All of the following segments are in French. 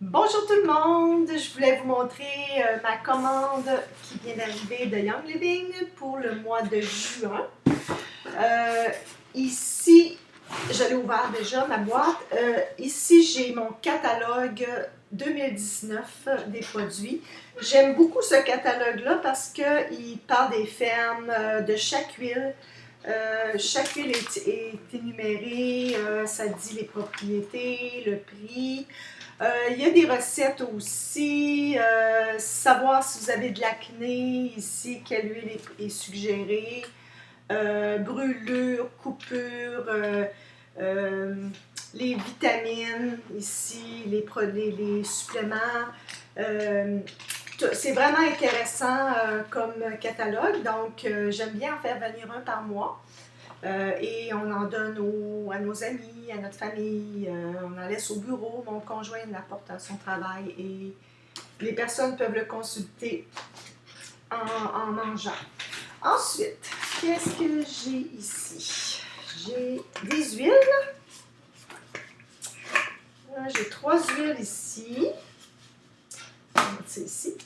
Bonjour tout le monde, je voulais vous montrer ma commande qui vient d'arriver de Young Living pour le mois de juin. Ici, je l'ai ouvert déjà, ma boîte. Ici, j'ai mon catalogue 2019 des produits. J'aime beaucoup ce catalogue-là parce qu'il parle des fermes, de chaque huile. Chaque huile est énumérée, ça dit les propriétés, le prix. Il y a des recettes aussi, savoir si vous avez de l'acné ici, quelle huile est suggérée, brûlure, coupure, euh, les vitamines ici, les suppléments. Euh, c'est vraiment intéressant comme catalogue, donc j'aime bien en faire venir un par mois. Et on en donne à nos amis, à notre famille, on en laisse au bureau, mon conjoint l'apporte à son travail et les personnes peuvent le consulter en mangeant. Ensuite, qu'est-ce que j'ai ici? J'ai des huiles. J'ai 3 huiles ici. C'est ici.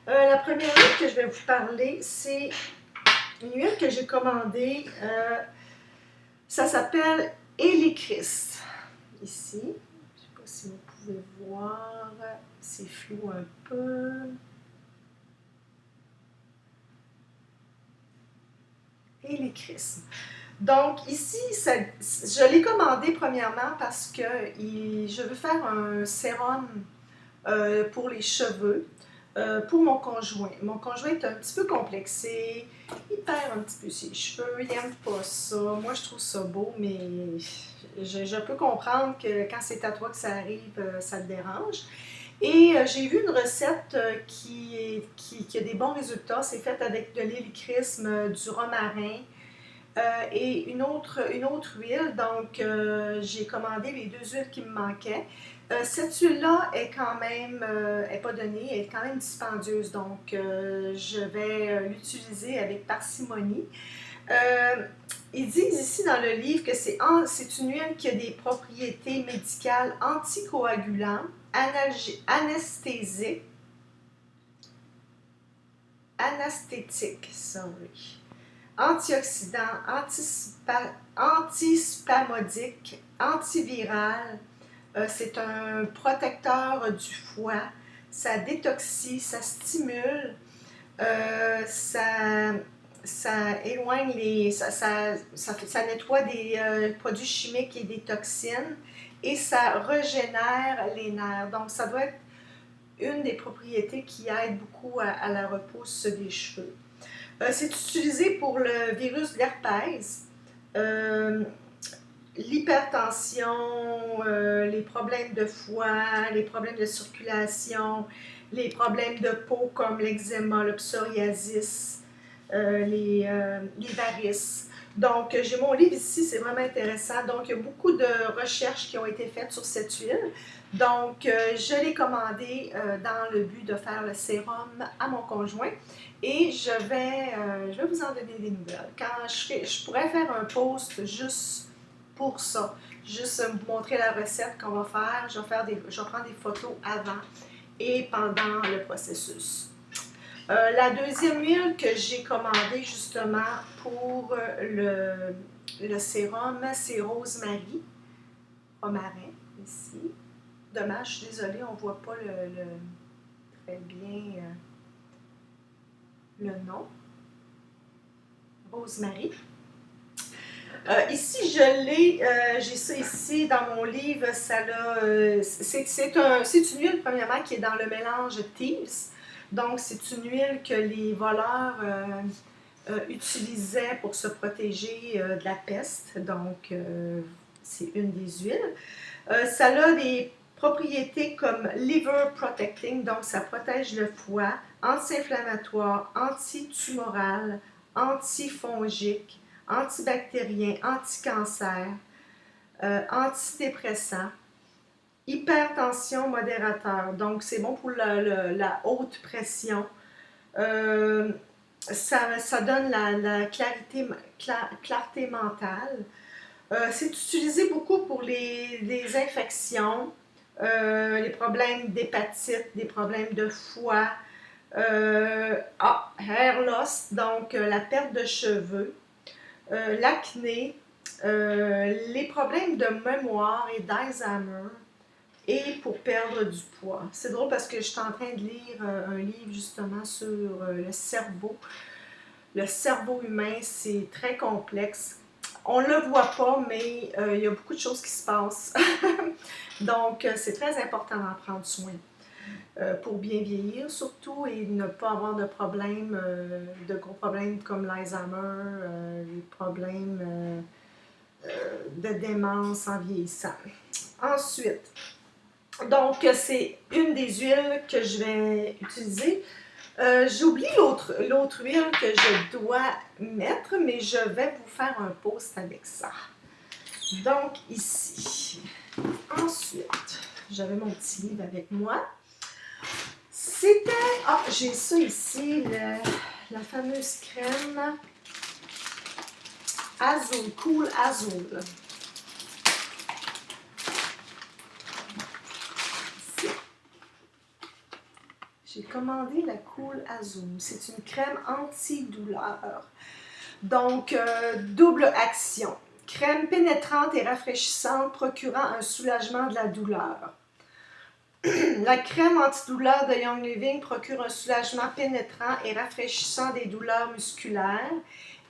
La première huile que je vais vous parler, c'est une huile que j'ai commandée. Ça s'appelle Hélicris. Ici. Je ne sais pas si vous pouvez voir. C'est flou un peu. Hélicris. Donc ici, je l'ai commandé premièrement parce que je veux faire un sérum pour les cheveux. Pour mon conjoint. Mon conjoint est un petit peu complexé, il perd un petit peu ses cheveux, il n'aime pas ça. Moi, je trouve ça beau, mais je peux comprendre que quand c'est à toi que ça arrive, ça te dérange. Et j'ai vu une recette qui a des bons résultats. C'est fait avec de l'hélicrisme, du romarin et une autre huile. Donc, j'ai commandé les 2 huiles qui me manquaient. Cette huile-là est quand même, est pas donnée, elle est quand même dispendieuse, donc je vais l'utiliser avec parcimonie. Ils disent ici dans le livre que c'est une huile qui a des propriétés médicales anticoagulantes, anesthétiques, antioxydant, antispasmodique, antiviral. C'est un protecteur du foie. Ça détoxie, ça stimule, ça éloigne ça nettoie des produits chimiques et des toxines et ça régénère les nerfs. Donc, ça doit être une des propriétés qui aide beaucoup à la repousse des cheveux. C'est utilisé pour le virus de l'herpès, l'hypertension, les problèmes de foie, les problèmes de circulation, les problèmes de peau comme l'eczéma, le psoriasis, les varices. Donc, j'ai mon livre ici, c'est vraiment intéressant. Donc, il y a beaucoup de recherches qui ont été faites sur cette huile. Donc, je l'ai commandé dans le but de faire le sérum à mon conjoint et je vais vous en donner des nouvelles. Quand je pourrais faire un post juste pour ça, juste vous montrer la recette qu'on va faire. Je vais prendre des photos avant et pendant le processus. La deuxième huile que j'ai commandée justement pour le sérum, c'est rosemary, romarin, ici. Dommage, je suis désolée, on ne voit pas très bien le nom. Rosemary. Ici, j'ai ça ici dans mon livre. C'est une huile, premièrement, qui est dans le mélange Thieves. Donc, c'est une huile que les voleurs utilisaient pour se protéger de la peste. Donc, c'est une des huiles. Ça a des propriétés comme liver protecting, donc ça protège le foie, anti-inflammatoire, anti-tumoral, antifongique, antibactérien, anti-cancer, antidépressant, hypertension modérateur, donc c'est bon pour la haute pression. Ça donne la clarté mentale. C'est utilisé beaucoup pour les infections, les problèmes d'hépatite, des problèmes de foie, hair loss, donc la perte de cheveux, l'acné, les problèmes de mémoire et d'Alzheimer, et pour perdre du poids. C'est drôle parce que je suis en train de lire un livre justement sur le cerveau. Le cerveau humain, c'est très complexe. On ne le voit pas, mais il y a beaucoup de choses qui se passent. Donc, c'est très important d'en prendre soin pour bien vieillir surtout et ne pas avoir de problèmes, de gros problèmes comme l'Alzheimer, les problèmes de démence en vieillissant. Ensuite, donc, c'est une des huiles que je vais utiliser. J'oublie l'autre huile que je dois mettre, mais je vais vous faire un post avec ça. Donc, ici. Ensuite, j'avais mon petit livre avec moi. C'était... Ah, j'ai ça ici, la fameuse crème Azul, Cool Azul. J'ai commandé la Cool Azul. C'est une crème anti-douleur. Donc, double action. Crème pénétrante et rafraîchissante procurant un soulagement de la douleur. La crème antidouleur de Young Living procure un soulagement pénétrant et rafraîchissant des douleurs musculaires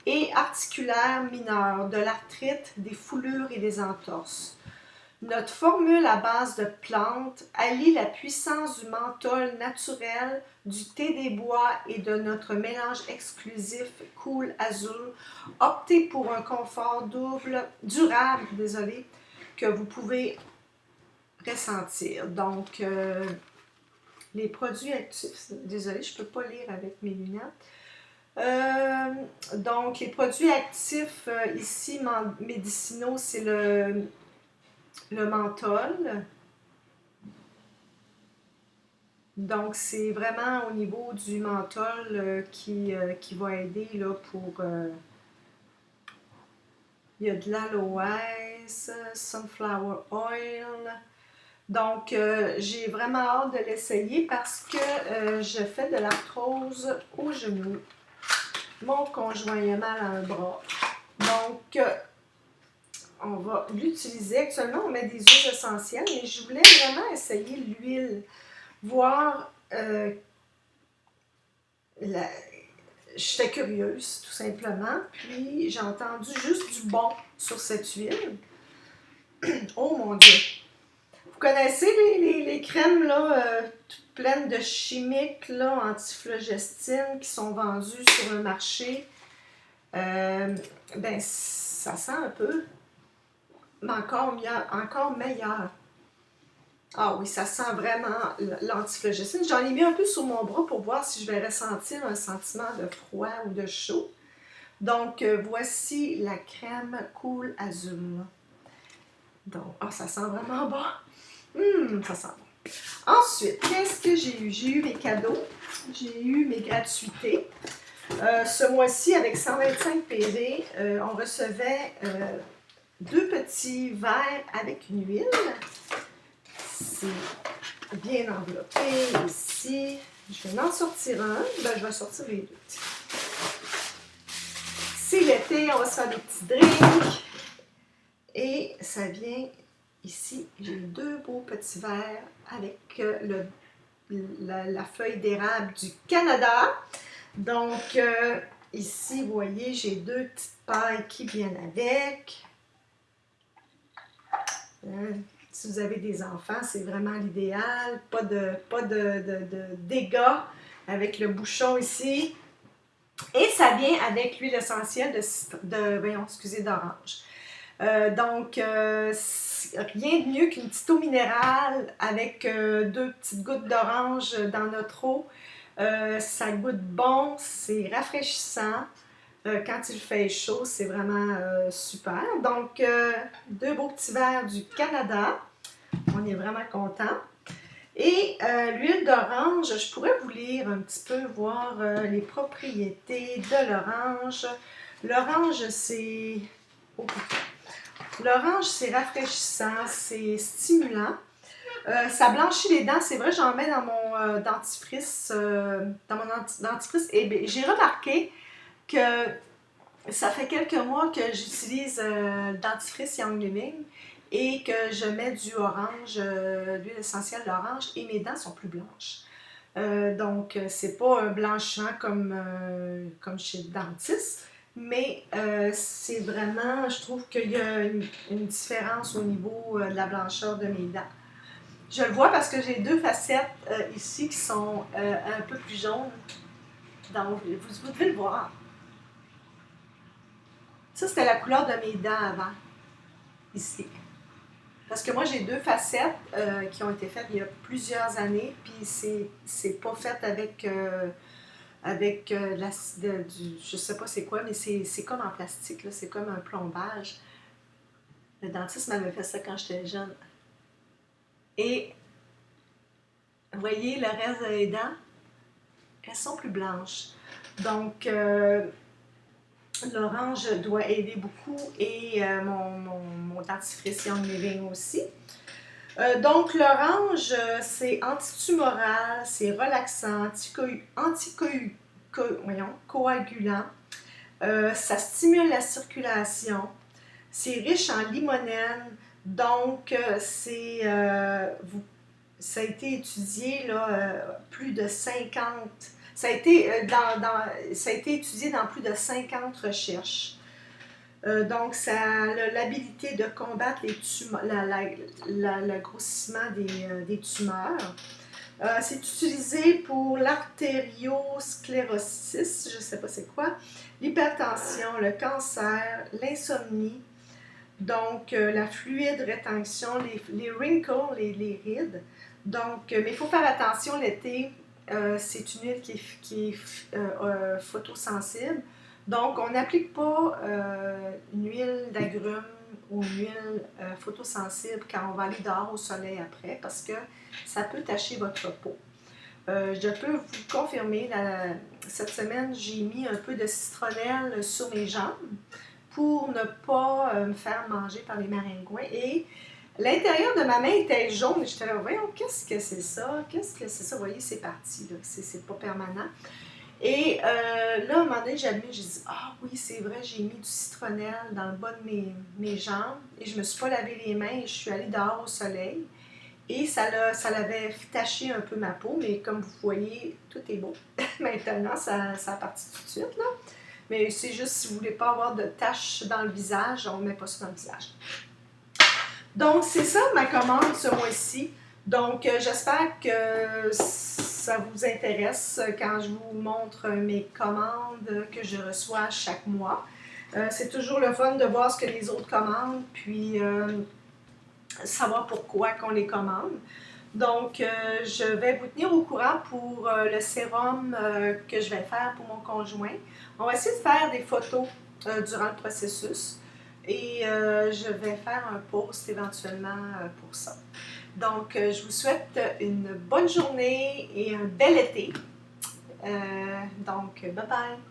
et articulaires mineures, de l'arthrite, des foulures et des entorses. Notre formule à base de plantes allie la puissance du menthol naturel, du thé des bois et de notre mélange exclusif Cool Azul. Optez pour un confort durable, que vous pouvez ressentir. Donc, les produits actifs, désolée, je ne peux pas lire avec mes lunettes. Donc, les produits actifs ici, médicinaux, c'est le menthol. Donc, c'est vraiment au niveau du menthol qui va aider là, pour... il y a de l'aloès, sunflower oil. Donc, j'ai vraiment hâte de l'essayer parce que je fais de l'arthrose au genou. Mon conjoint a mal à un bras. Donc, on va l'utiliser. Actuellement, on met des huiles essentielles, mais je voulais vraiment essayer l'huile. Voir, j'étais curieuse, tout simplement. Puis, j'ai entendu juste du bon sur cette huile. Oh mon Dieu! Vous connaissez les crèmes là, toutes pleines de chimiques là, antiflogestines qui sont vendues sur le marché? Ben, ça sent un peu, mais encore meilleur. Ah oui, ça sent vraiment l'antiflogestine. J'en ai mis un peu sur mon bras pour voir si je vais ressentir un sentiment de froid ou de chaud. Donc, voici la crème Cool Azul. Donc, ça sent vraiment bon. Ça sent bon. Ensuite, qu'est-ce que j'ai eu? J'ai eu mes cadeaux. J'ai eu mes gratuités. Ce mois-ci, avec 125 PV, on recevait 2 petits verres avec une huile. C'est bien enveloppé ici. Je vais en sortir un. Ben, je vais sortir les 2. C'est l'été, on va se faire des petits drinks. Et ça vient ici. J'ai 2 beaux petits verres avec la feuille d'érable du Canada. Donc, ici, vous voyez, j'ai 2 petites pailles qui viennent avec. Si vous avez des enfants, c'est vraiment l'idéal. Pas de dégâts avec le bouchon ici. Et ça vient avec l'huile essentielle d'orange. Donc, rien de mieux qu'une petite eau minérale avec 2 petites gouttes d'orange dans notre eau. Ça goûte bon, c'est rafraîchissant. Quand il fait chaud, c'est vraiment super. Donc, 2 beaux petits verres du Canada. On est vraiment contents. Et l'huile d'orange, je pourrais vous lire un petit peu, voir les propriétés de l'orange. L'orange, c'est... L'orange, c'est rafraîchissant, c'est stimulant. Ça blanchit les dents, c'est vrai, j'en mets dans mon dentifrice, dentifrice. Et bien, j'ai remarqué que ça fait quelques mois que j'utilise le dentifrice Young Living et que je mets du orange, l'huile essentielle d'orange, et mes dents sont plus blanches. Donc, c'est pas un blanchiment comme chez le dentiste, mais c'est vraiment, je trouve qu'il y a une différence au niveau de la blancheur de mes dents. Je le vois parce que j'ai deux facettes ici qui sont un peu plus jaunes. Donc, vous devez le voir. Ça, c'était la couleur de mes dents avant, ici. Parce que moi, j'ai deux facettes qui ont été faites il y a plusieurs années, puis c'est pas fait je sais pas c'est quoi, mais c'est comme en plastique, là, c'est comme un plombage. Le dentiste m'avait fait ça quand j'étais jeune. Et vous voyez, le reste des dents, elles sont plus blanches. Donc, l'orange doit aider beaucoup et mon dentifrice Young Living aussi. Donc, l'orange, c'est antitumoral, c'est relaxant, coagulant. Ça stimule la circulation. C'est riche en limonène. Donc, ça a été étudié, là, plus de 50. Ça a été, ça a été étudié dans plus de 50 recherches. Donc, ça a l'habilité de combattre le grossissement des tumeurs. C'est utilisé pour l'artériosclérosis, je ne sais pas c'est quoi, l'hypertension, le cancer, l'insomnie, donc la fluide rétention, les wrinkles, les rides. Donc, mais il faut faire attention l'été, c'est une huile qui est photosensible. Donc, on n'applique pas une huile d'agrumes ou une huile photosensible quand on va aller dehors au soleil après parce que ça peut tacher votre peau. Je peux vous confirmer, cette semaine, j'ai mis un peu de citronnelle sur mes jambes pour ne pas me faire manger par les maringouins. Et l'intérieur de ma main était jaune. J'étais là, voyons, qu'est-ce que c'est ça? Qu'est-ce que c'est ça? Vous voyez, c'est parti, là. C'est pas permanent. Et là, à un moment donné, j'ai dit, ah oui, c'est vrai, j'ai mis du citronnelle dans le bas de mes jambes et je me suis pas lavé les mains et je suis allée dehors au soleil. Et ça l'avait taché un peu ma peau, mais comme vous voyez, tout est beau. Maintenant, ça a parti tout de suite, là. Mais c'est juste si vous ne voulez pas avoir de taches dans le visage, on ne met pas ça dans le visage. Donc, c'est ça ma commande ce mois-ci. Donc, j'espère que ça vous intéresse quand je vous montre mes commandes que je reçois chaque mois. C'est toujours le fun de voir ce que les autres commandent, puis savoir pourquoi qu'on les commande. Donc, je vais vous tenir au courant pour le sérum que je vais faire pour mon conjoint. On va essayer de faire des photos durant le processus et je vais faire un post éventuellement pour ça. Donc, je vous souhaite une bonne journée et un bel été. Donc, bye bye!